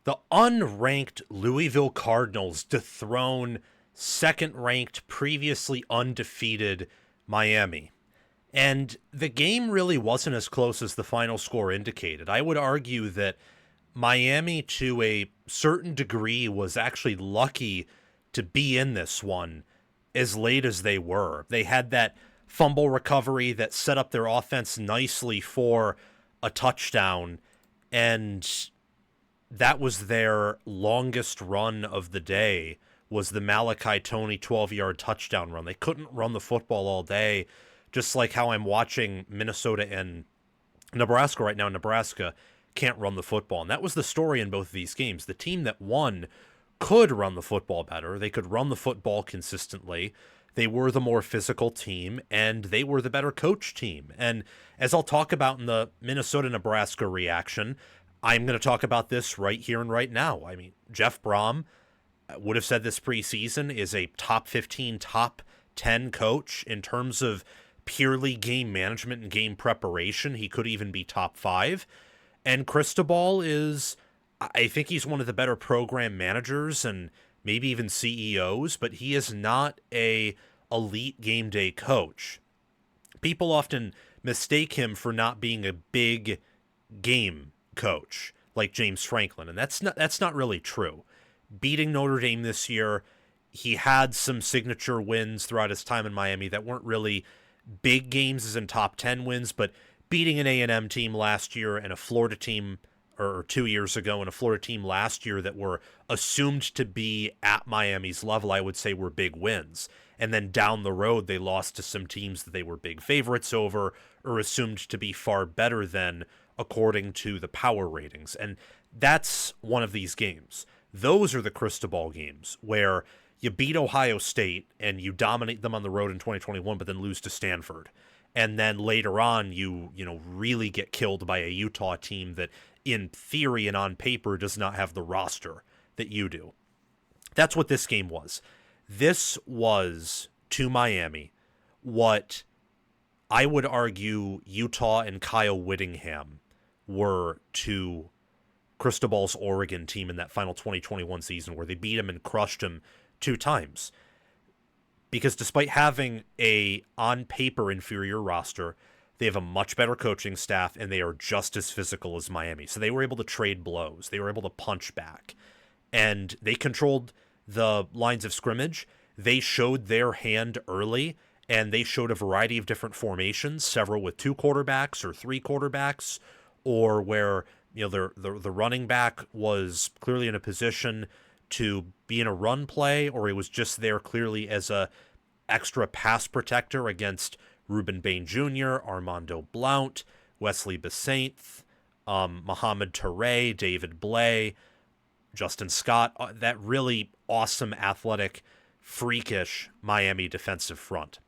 The unranked Louisville Cardinals dethrone second-ranked, previously undefeated Miami. And the game really wasn't as close as the final score indicated. I would argue that Miami, to a certain degree, was actually lucky to be in this one as late as they were. They had that fumble recovery that set up their offense nicely for a touchdown, and that was their longest run of the day, was the Malachi Toney 12-yard touchdown run. They couldn't run the football all day, just like how I'm watching Minnesota and Nebraska right now. Nebraska can't run the football, and that was the story in both of these games. The team that won could run the football better. They could run the football consistently. They were the more physical team, and they were the better coach team. And as I'll talk about in the Minnesota-Nebraska reaction, I'm going to talk about this right here and right now. I mean, Jeff Brohm would have said this preseason is a top 15, top 10 coach in terms of purely game management and game preparation. He could even be top 5. And Cristobal is, I think he's one of the better program managers and maybe even CEOs, but he is not a elite game day coach. People often mistake him for not being a big game coach like James Franklin, and that's not really true. Beating Notre Dame this year, he had some signature wins throughout his time in Miami that weren't really big games as in top 10 wins, but beating an A&M team last year and a Florida team, or 2 years ago, and a Florida team last year that were assumed to be at Miami's level, I would say were big wins. And then down the road, they lost to some teams that they were big favorites over or assumed to be far better than according to the power ratings. And that's one of these games. Those are the Cristobal games where you beat Ohio State and you dominate them on the road in 2021, but then lose to Stanford. And then later on, you really get killed by a Utah team that in theory and on paper does not have the roster that you do. That's what this game was. This was, to Miami, what I would argue Utah and Kyle Whittingham were to Cristobal's Oregon team in that final 2021 season, where they beat him and crushed him 2 times. Because despite having a on-paper inferior roster, they have a much better coaching staff, and they are just as physical as Miami. So they were able to trade blows. They were able to punch back. And they controlled the lines of scrimmage. They showed their hand early, and they showed a variety of different formations, several with 2 quarterbacks or 3 quarterbacks, or where the running back was clearly in a position to be in a run play, or he was just there clearly as a extra pass protector against Ruben Bain Jr., Armando Blount, Wesley Besainth, Mohamed Toure, David Blay, Justin Scott, that really awesome, athletic, freakish Miami defensive front.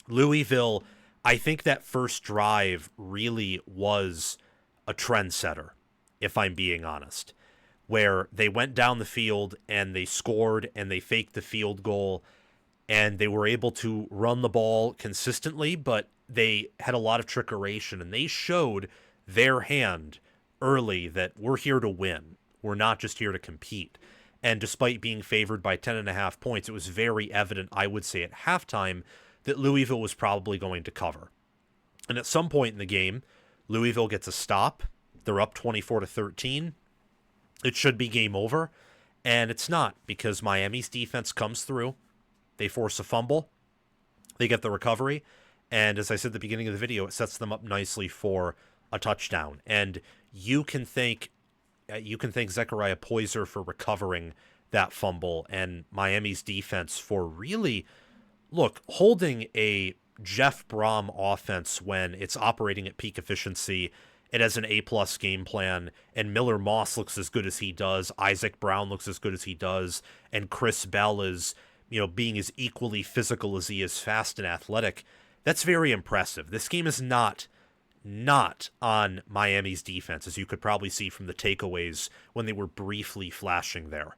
Louisville, I think that first drive really was a trendsetter, if I'm being honest, where they went down the field and they scored and they faked the field goal and they were able to run the ball consistently, but they had a lot of trickeration, and they showed their hand early that we're here to win. We're not just here to compete. And despite being favored by 10.5 points, it was very evident, I would say, at halftime that Louisville was probably going to cover. And at some point in the game, Louisville gets a stop. They're up 24-13. It should be game over, and it's not, because Miami's defense comes through. They force a fumble. They get the recovery. And as I said at the beginning of the video, it sets them up nicely for a touchdown. And you can thank Zechariah Poyser for recovering that fumble, and Miami's defense for really, holding a Jeff Brohm offense when it's operating at peak efficiency. It has an A-plus game plan, and Miller Moss looks as good as he does. Isaac Brown looks as good as he does, and Chris Bell is, being as equally physical as he is fast and athletic. That's very impressive. This game is not on Miami's defense, as you could probably see from the takeaways when they were briefly flashing there.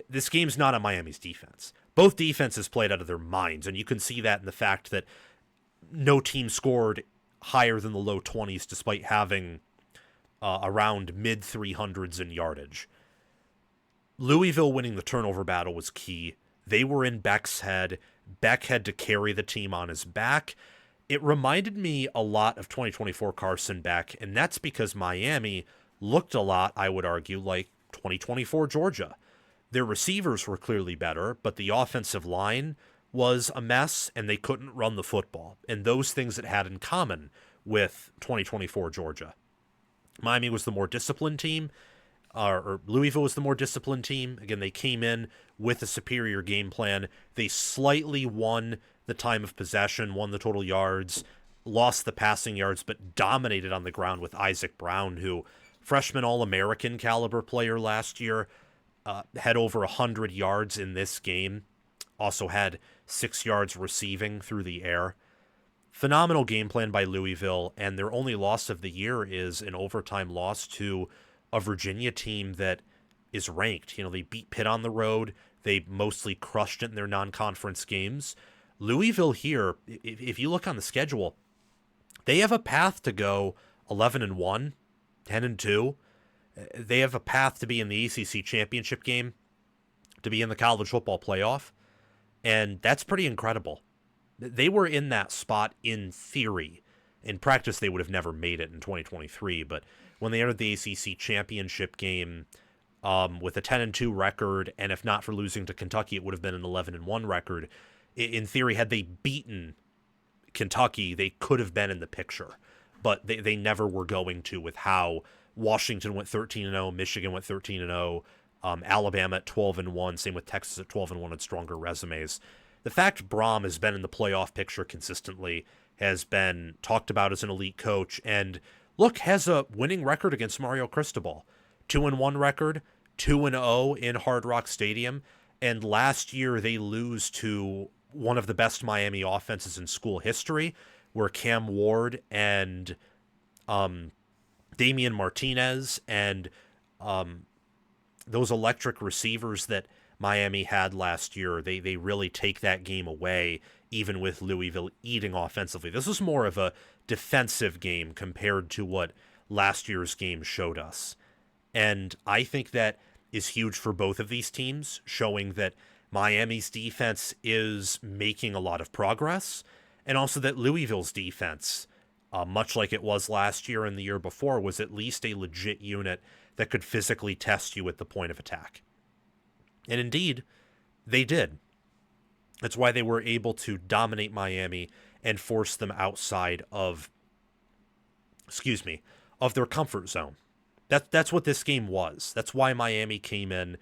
This game's not on Miami's defense. Both defenses played out of their minds, and you can see that in the fact that no team scored higher than the low 20s despite having around mid 300s in yardage. Louisville winning the turnover battle was key. They were in Beck's head. Beck had to carry the team on his back. It reminded me a lot of 2024 Carson Beck, and that's because Miami looked a lot, I would argue, like 2024 Georgia. Their receivers were clearly better, but the offensive line was a mess, and they couldn't run the football. And those things it had in common with 2024 Georgia. Miami was the more disciplined team, or Louisville was the more disciplined team. Again, they came in with a superior game plan. They slightly won the time of possession, won the total yards, lost the passing yards, but dominated on the ground with Isaac Brown, who, freshman All-American caliber player last year, had over 100 yards in this game. Also had 6 yards receiving through the air. Phenomenal game plan by Louisville, and their only loss of the year is an overtime loss to a Virginia team that is ranked. They beat Pitt on the road. They mostly crushed it in their non-conference games. Louisville here, if you look on the schedule, they have a path to go 11-1, 10-2. They have a path to be in the ACC championship game, to be in the college football playoff, and that's pretty incredible. They were in that spot in theory. In practice, they would have never made it in 2023, but when they entered the ACC championship game with a 10-2 record, and if not for losing to Kentucky, it would have been an 11-1 record. In theory, had they beaten Kentucky, they could have been in the picture, but they never were going to, with how Washington went 13-0, Michigan went 13-0, Alabama at 12-1, same with Texas at 12-1, had stronger resumes. The fact Brohm has been in the playoff picture consistently, has been talked about as an elite coach, and look, has a winning record against Mario Cristobal. 2-1 record, 2-0 in Hard Rock Stadium, and last year they lose to one of the best Miami offenses in school history, where Cam Ward and Damian Martinez and those electric receivers that Miami had last year, they really take that game away, even with Louisville eating offensively. This was more of a defensive game compared to what last year's game showed us. And I think that is huge for both of these teams, showing that Miami's defense is making a lot of progress, and also that Louisville's defense, much like it was last year and the year before, was at least a legit unit that could physically test you at the point of attack. And indeed, they did. That's why they were able to dominate Miami and force them outside of their comfort zone. That's what this game was. That's why Miami came in.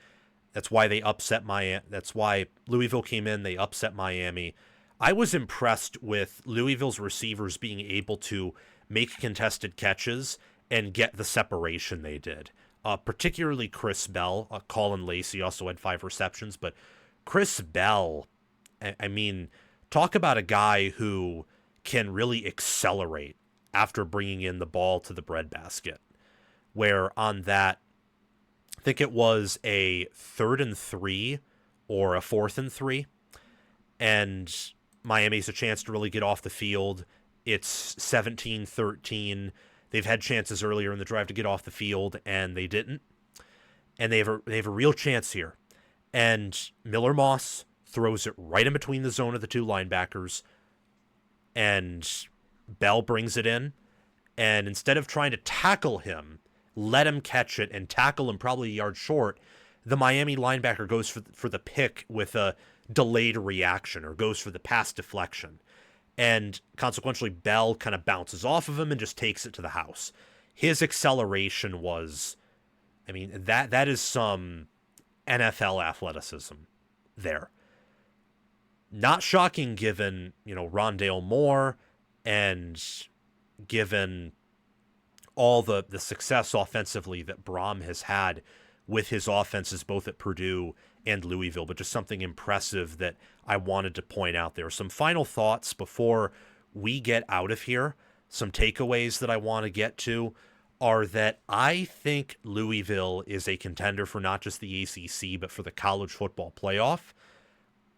That's why they upset Miami. That's why Louisville came in. They upset Miami. I was impressed with Louisville's receivers being able to make contested catches and get the separation they did. Particularly Chris Bell. Colin Lacey also had 5 receptions, but Chris Bell, I mean, talk about a guy who can really accelerate after bringing in the ball to the breadbasket. Where on that, I think it was a 3rd and 3 or a 4th and 3, and Miami's a chance to really get off the field. It's 17-13. They've had chances earlier in the drive to get off the field, and they didn't. And they have a real chance here. And Miller Moss throws it right in between the zone of the 2 linebackers, and Bell brings it in. And instead of trying to tackle him, let him catch it and tackle him probably a yard short, the Miami linebacker goes for the pick with a delayed reaction, or goes for the pass deflection. And consequently, Bell kind of bounces off of him and just takes it to the house. His acceleration was, I mean, that is some NFL athleticism there. Not shocking given, Rondale Moore, and given all the success offensively that Brohm has had with his offenses both at Purdue and Louisville, but just something impressive that I wanted to point out there. Some final thoughts before we get out of here. Some takeaways that I want to get to are that I think Louisville is a contender for not just the ACC, but for the college football playoff.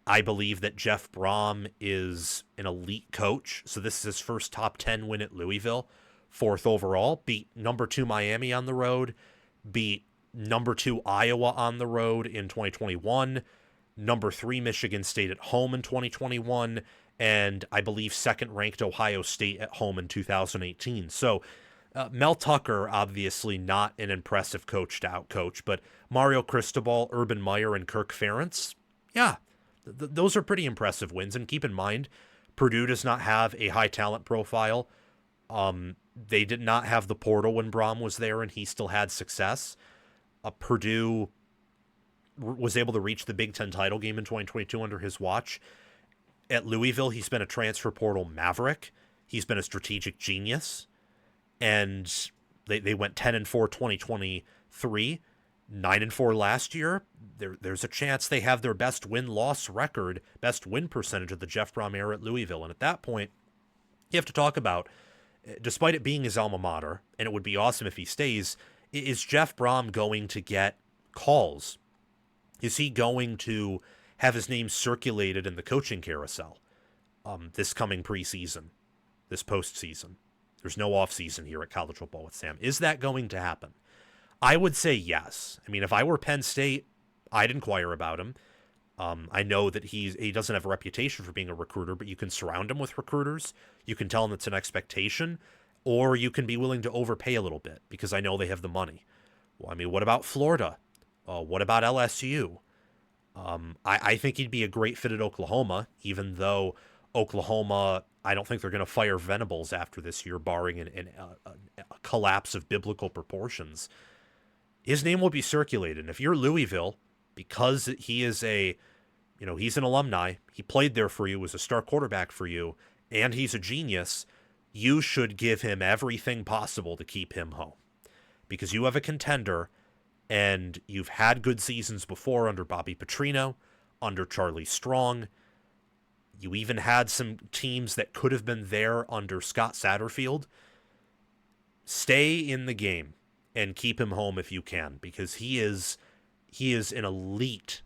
I believe that Jeff Brohm is an elite coach, so this is his first top 10 win at Louisville. 4th overall, beat number 2 Miami on the road, beat number 2 Iowa on the road in 2021, number 3 Michigan State at home in 2021, and I believe 2nd-ranked Ohio State at home in 2018. So Mel Tucker, obviously not an impressive coach to outcoach, but Mario Cristobal, Urban Meyer, and Kirk Ferentz, yeah, those are pretty impressive wins. And keep in mind, Purdue does not have a high talent profile. They did not have the portal when Brohm was there, and he still had success. Purdue was able to reach the Big Ten title game in 2022 under his watch. At Louisville, he's been a transfer portal maverick. He's been a strategic genius. And they went 10-4 2023, 9-4 last year. There's a chance they have their best win-loss record, best win percentage of the Jeff Brohm era at Louisville. And at that point, you have to talk about, despite it being his alma mater, and it would be awesome if he stays, is Jeff Brohm going to get calls? Is he going to have his name circulated in the coaching carousel this coming preseason, this postseason? There's no offseason here at College Football with Sam. Is that going to happen? I would say yes. I mean, if I were Penn State, I'd inquire about him. I know that he doesn't have a reputation for being a recruiter, but you can surround him with recruiters. You can tell him it's an expectation, or you can be willing to overpay a little bit because I know they have the money. Well, I mean, what about Florida? What about LSU? I think he'd be a great fit at Oklahoma, even though Oklahoma, I don't think they're going to fire Venables after this year, barring a collapse of biblical proportions. His name will be circulated. And if you're Louisville, because he is he's an alumni, he played there for you, was a star quarterback for you, and he's a genius, you should give him everything possible to keep him home. Because you have a contender, and you've had good seasons before under Bobby Petrino, under Charlie Strong. You even had some teams that could have been there under Scott Satterfield. Stay in the game and keep him home if you can, because he is an elite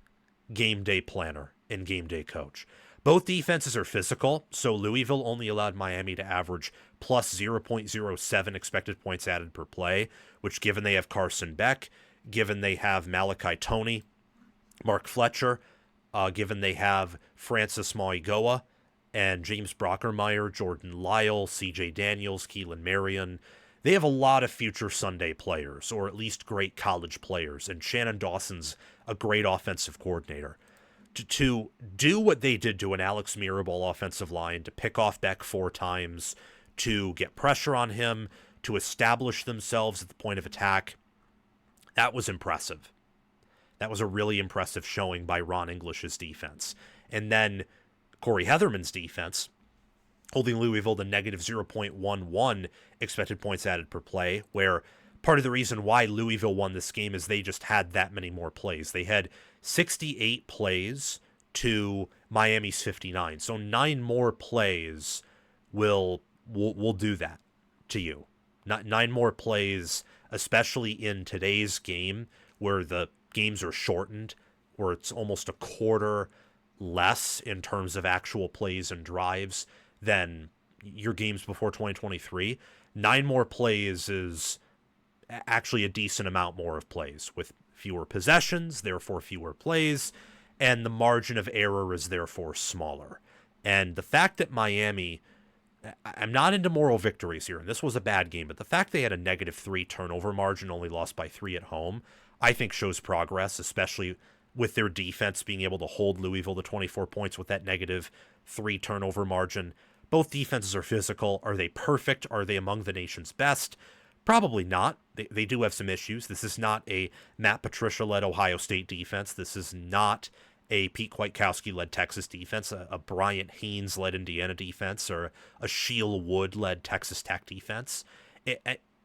game day planner and game day coach. Both defenses are physical, so Louisville only allowed Miami to average plus 0.07 expected points added per play, which, given they have Carson Beck, given they have Malachi Toney, Mark Fletcher, given they have Francis Mauigoa and James Brockermeyer, Jordan Lyle, CJ Daniels, Keelan Marion, they have a lot of future Sunday players, or at least great college players, and Shannon Dawson's a great offensive coordinator. To do what they did to an Alex Mirabal offensive line, to pick off Beck 4 times, to get pressure on him, to establish themselves at the point of attack, that was impressive. That was a really impressive showing by Ron English's defense. And then Corey Heatherman's defense, holding Louisville to negative 0.11 expected points added per play, where part of the reason why Louisville won this game is they just had that many more plays. They had 68 plays to Miami's 59. So 9 more plays will do that to you. Not 9 more plays, especially in today's game where the games are shortened, where it's almost a quarter less in terms of actual plays and drives than your games before 2023. 9 more plays is actually a decent amount more of plays with fewer possessions, therefore fewer plays, and the margin of error is therefore smaller. And the fact that Miami, I'm not into moral victories here, and this was a bad game, but the fact they had a -3 turnover margin, only lost by 3 at home, I think shows progress, especially with their defense being able to hold Louisville to 24 points with that -3 turnover margin. Both defenses are physical. Are they perfect? Are they among the nation's best? Probably not. They do have some issues. This is not a Matt Patricia-led Ohio State defense. This is not a Pete Kwiatkowski-led Texas defense, a Bryant Haynes-led Indiana defense, or a Sheil Wood-led Texas Tech defense.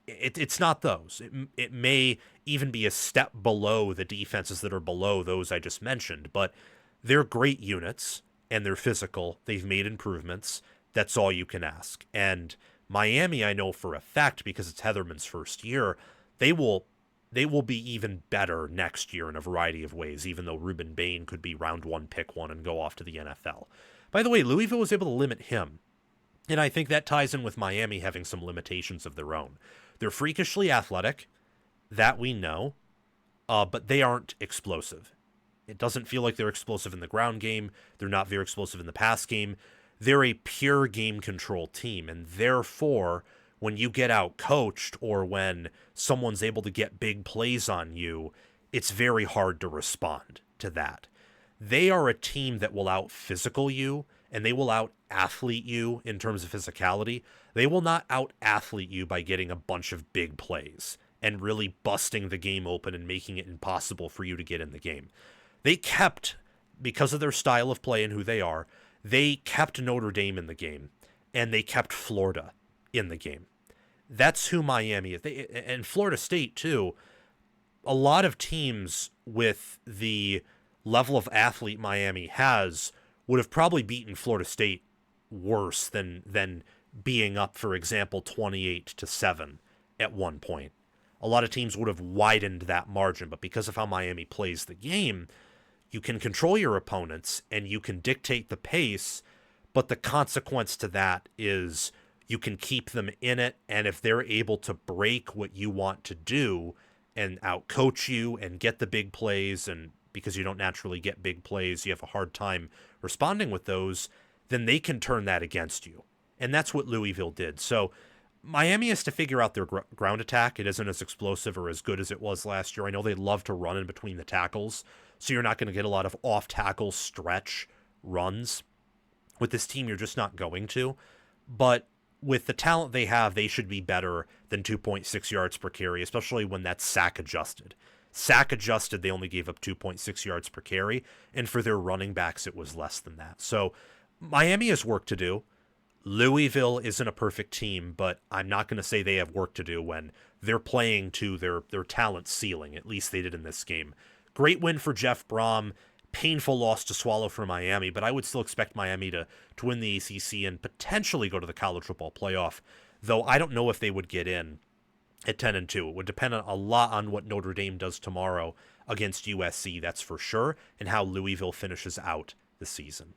It's not those. It may even be a step below the defenses that are below those I just mentioned, but they're great units, and they're physical. They've made improvements. That's all you can ask. And Miami, I know for a fact, because it's Heatherman's first year, they will be even better next year in a variety of ways, even though Ruben Bain could be round 1, pick 1, and go off to the NFL. By the way, Louisville was able to limit him And I think that ties in with Miami having some limitations of their own. They're freakishly athletic, that we know, but they aren't explosive. It doesn't feel like they're explosive in the ground game. They're not very explosive in the pass game. They're a pure game control team, and therefore, when you get out coached or when someone's able to get big plays on you, it's very hard to respond to that. They are a team that will out physical you, and they will out athlete you in terms of physicality. They will not out athlete you by getting a bunch of big plays and really busting the game open and making it impossible for you to get in the game. They kept, because of their style of play and who they are, they kept Notre Dame in the game, and they kept Florida in the game. That's who Miami is. And Florida State, too. A lot of teams with the level of athlete Miami has would have probably beaten Florida State worse than being up, for example, 28-7 at one point. A lot of teams would have widened that margin, but because of how Miami plays the game, you can control your opponents and you can dictate the pace, but the consequence to that is you can keep them in it, and if they're able to break what you want to do and outcoach you and get the big plays, and because you don't naturally get big plays, you have a hard time responding with those, then they can turn that against you. And that's what Louisville did. So Miami has to figure out their ground attack. It isn't as explosive or as good as it was last year. I know they love to run in between the tackles, so you're not going to get a lot of off-tackle stretch runs. With this team, you're just not going to. But with the talent they have, they should be better than 2.6 yards per carry, especially when that's sack adjusted. Sack adjusted, they only gave up 2.6 yards per carry, and for their running backs, it was less than that. So Miami has work to do. Louisville isn't a perfect team, but I'm not going to say they have work to do when they're playing to their talent ceiling. At least they did in this game. Great win for Jeff Brohm. Painful loss to swallow for Miami, but I would still expect Miami to win the ACC and potentially go to the college football playoff, though I don't know if they would get in at 10-2. It would depend a lot on what Notre Dame does tomorrow against USC, that's for sure, and how Louisville finishes out the season.